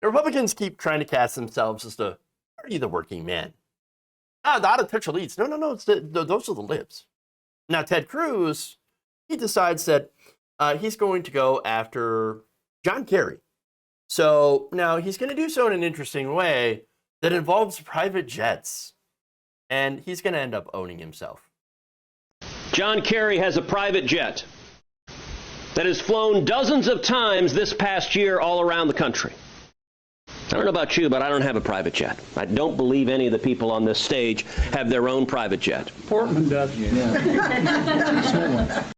The Republicans keep trying to cast themselves as the party of the working man. The out-of-touch elites. No. Those are the libs. Now, Ted Cruz, he decides that he's going to go after John Kerry. So now he's going to do so in an interesting way that involves private jets. And he's going to end up owning himself. John Kerry has a private jet that has flown dozens of times this past year all around the country. I don't know about you, but I don't have a private jet. I don't believe any of the people on this stage have their own private jet. Portman does. Yeah.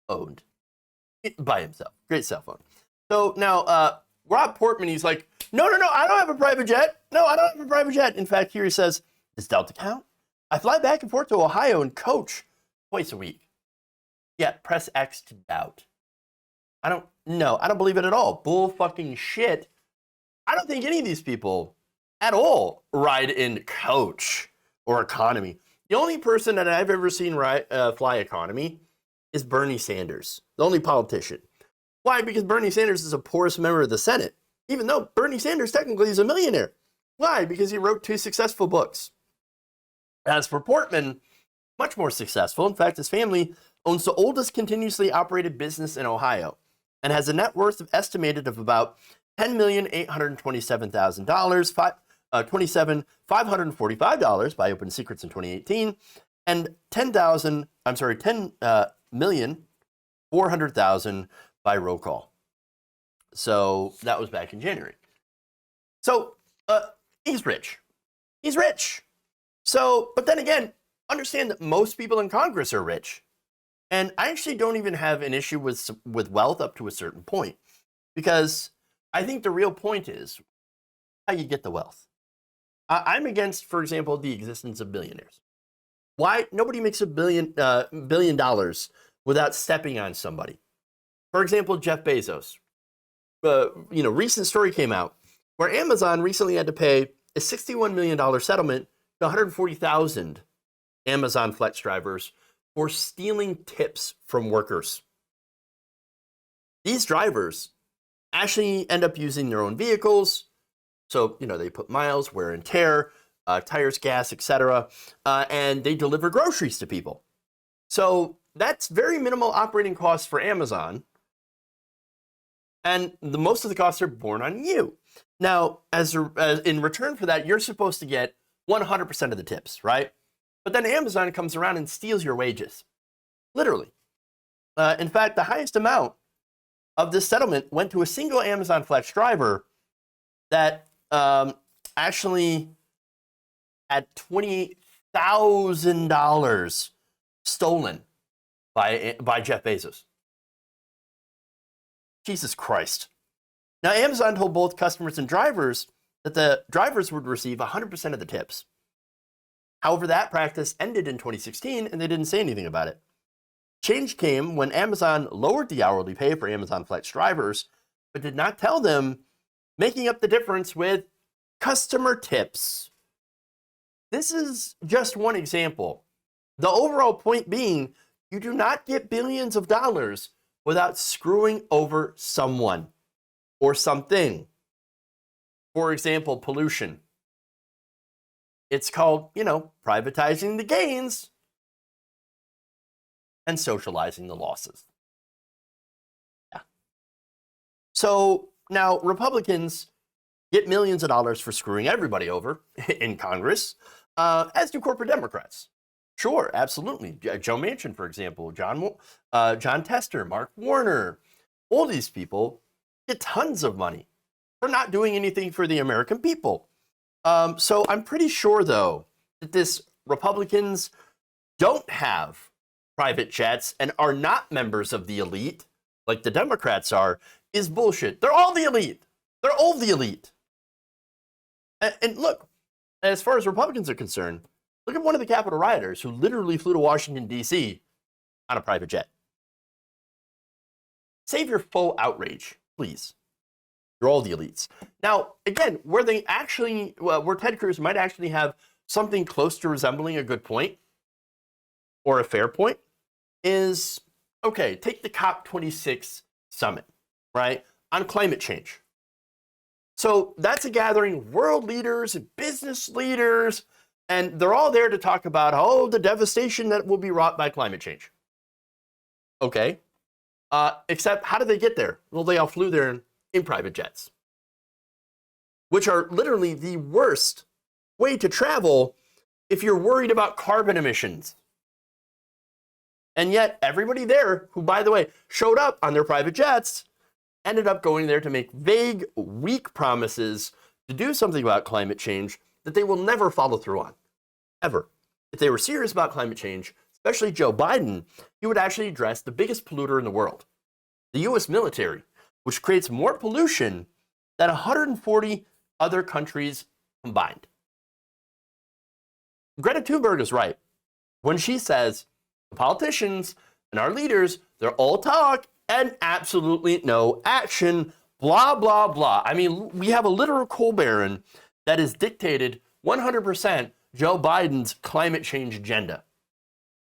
Owned by himself. Great cell phone. So now, Rob Portman, he's like, no, I don't have a private jet. No, I don't have a private jet. In fact, here he says, does Delta count? I fly back and forth to Ohio and coach twice a week. Yeah, press X to doubt. I don't believe it at all. Bull fucking shit. I don't think any of these people at all ride in coach or economy. The only person that I've ever seen fly economy is Bernie Sanders, the only politician. Why? Because Bernie Sanders is the poorest member of the Senate, even though Bernie Sanders technically is a millionaire. Why? Because he wrote 2 successful books. As for Portman, much more successful. In fact, his family owns the oldest continuously operated business in Ohio and has a net worth estimated of about $10,827,000, $545 by Open Secrets in 2018, and $10,400,000 by roll call. So that was back in January. So he's rich. He's rich. So, but then again, understand that most people in Congress are rich. And I actually don't even have an issue with wealth up to a certain point, because I think the real point is how you get the wealth. I'm against, for example, the existence of billionaires. Why? Nobody makes $1 billion without stepping on somebody. For example, Jeff Bezos. Recent story came out where Amazon recently had to pay a $61 million settlement to 140,000 Amazon Flex drivers for stealing tips from workers. These drivers actually end up using their own vehicles. So, they put miles, wear and tear, tires, gas, etc., and they deliver groceries to people. So that's very minimal operating costs for Amazon. And most of the costs are borne on you. Now, as in return for that, you're supposed to get 100% of the tips, right? But then Amazon comes around and steals your wages. Literally. In fact, the highest amount of this settlement went to a single Amazon Flex driver that actually had $28,000 stolen by Jeff Bezos. Jesus Christ. Now, Amazon told both customers and drivers that the drivers would receive 100% of the tips. However, that practice ended in 2016, and they didn't say anything about it. Change came when Amazon lowered the hourly pay for Amazon Flex drivers, but did not tell them, making up the difference with customer tips. This is just one example. The overall point being, you do not get billions of dollars without screwing over someone or something. For example, pollution. It's called, privatizing the gains and socializing the losses. Yeah. So now Republicans get millions of dollars for screwing everybody over in Congress, as do corporate Democrats. Sure, absolutely. Joe Manchin, for example, John Tester, Mark Warner, all these people get tons of money for not doing anything for the American people. So I'm pretty sure, though, that this Republicans don't have private jets and are not members of the elite, like the Democrats are, is bullshit. They're all the elite. They're all the elite. And look, as far as Republicans are concerned, look at one of the Capitol rioters who literally flew to Washington, D.C. on a private jet. Save your faux outrage, please. You're all the elites. Now, again, where Ted Cruz might actually have something close to resembling a good point or a fair point is, okay, take the COP26 summit, right, on climate change. So that's a gathering of world leaders and business leaders, and they're all there to talk about, oh, the devastation that will be wrought by climate change. Okay. Except, how did they get there? Well, they all flew there in private jets, which are literally the worst way to travel if you're worried about carbon emissions. And yet, everybody there, who, by the way, showed up on their private jets, ended up going there to make vague, weak promises to do something about climate change that they will never follow through on, ever. If they were serious about climate change, especially Joe Biden, he would actually address the biggest polluter in the world, the US military, which creates more pollution than 140 other countries combined. Greta Thunberg is right when she says the politicians and our leaders, they're all talk and absolutely no action, blah, blah, blah. I mean, we have a literal coal baron that has dictated 100% Joe Biden's climate change agenda.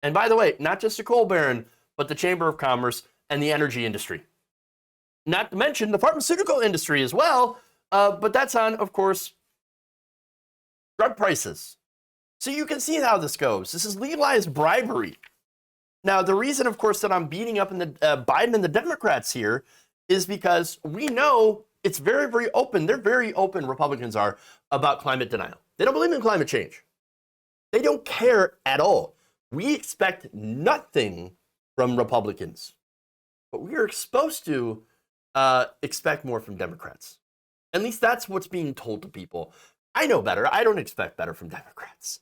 And by the way, not just the coal baron, but the Chamber of Commerce and the energy industry. Not to mention the pharmaceutical industry as well, but that's on, of course, drug prices. So you can see how this goes. This is legalized bribery. Now, the reason, of course, that I'm beating up in the Biden and the Democrats here is because we know it's very, very open. They're very open, Republicans are, about climate denial. They don't believe in climate change. They don't care at all. We expect nothing from Republicans, but we are supposed to expect more from Democrats. At least that's what's being told to people. I know better. I don't expect better from Democrats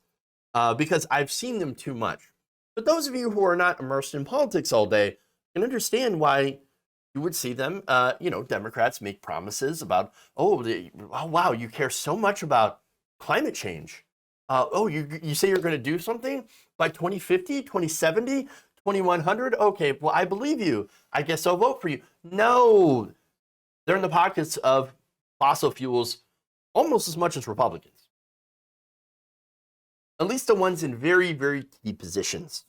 because I've seen them too much. But those of you who are not immersed in politics all day can understand why you would see them, Democrats make promises about, oh, wow, you care so much about climate change. You say you're going to do something by 2050, 2070, 2100? Okay, well, I believe you. I guess I'll vote for you. No, they're in the pockets of fossil fuels almost as much as Republicans. At least the ones in very, very key positions.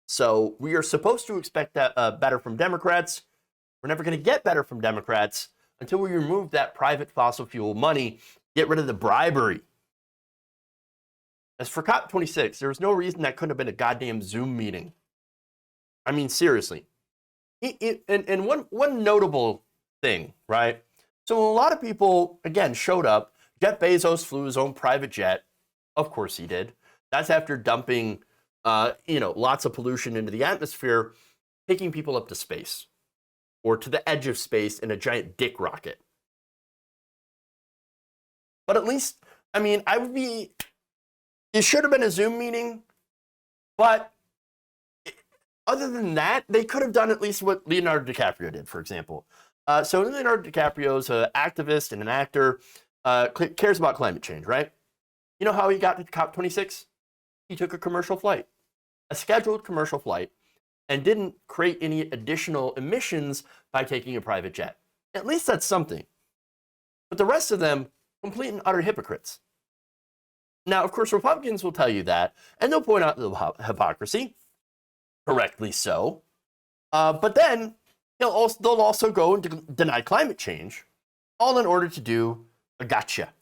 So we are supposed to expect that better from Democrats. We're never going to get better from Democrats until we remove that private fossil fuel money, get rid of the bribery. As for COP26, there was no reason that couldn't have been a goddamn Zoom meeting. I mean, seriously. And one notable thing, right? So a lot of people, again, showed up. Jeff Bezos flew his own private jet. Of course he did. That's after dumping, lots of pollution into the atmosphere, taking people up to space or to the edge of space in a giant dick rocket. But at least, I mean, it should have been a Zoom meeting, but other than that, they could have done at least what Leonardo DiCaprio did, for example. So Leonardo DiCaprio's an activist and an actor, cares about climate change, right? You know how he got to COP26? He took a commercial flight, a scheduled commercial flight, and didn't create any additional emissions by taking a private jet. At least that's something. But the rest of them, complete and utter hypocrites. Now, of course, Republicans will tell you that, and they'll point out the hypocrisy, correctly so. But then they'll also go and deny climate change, all in order to do a gotcha.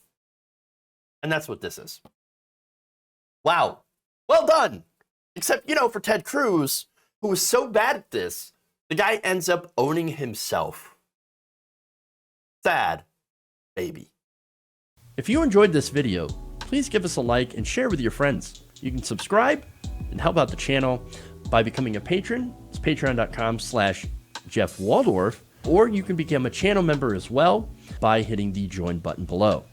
And that's what this is. Wow. Well done. Except, for Ted Cruz, who was so bad at this, the guy ends up owning himself. Sad, baby. If you enjoyed this video, please give us a like and share with your friends. You can subscribe and help out the channel by becoming a patron. It's patreon.com/Jeff Waldorf, or you can become a channel member as well by hitting the join button below.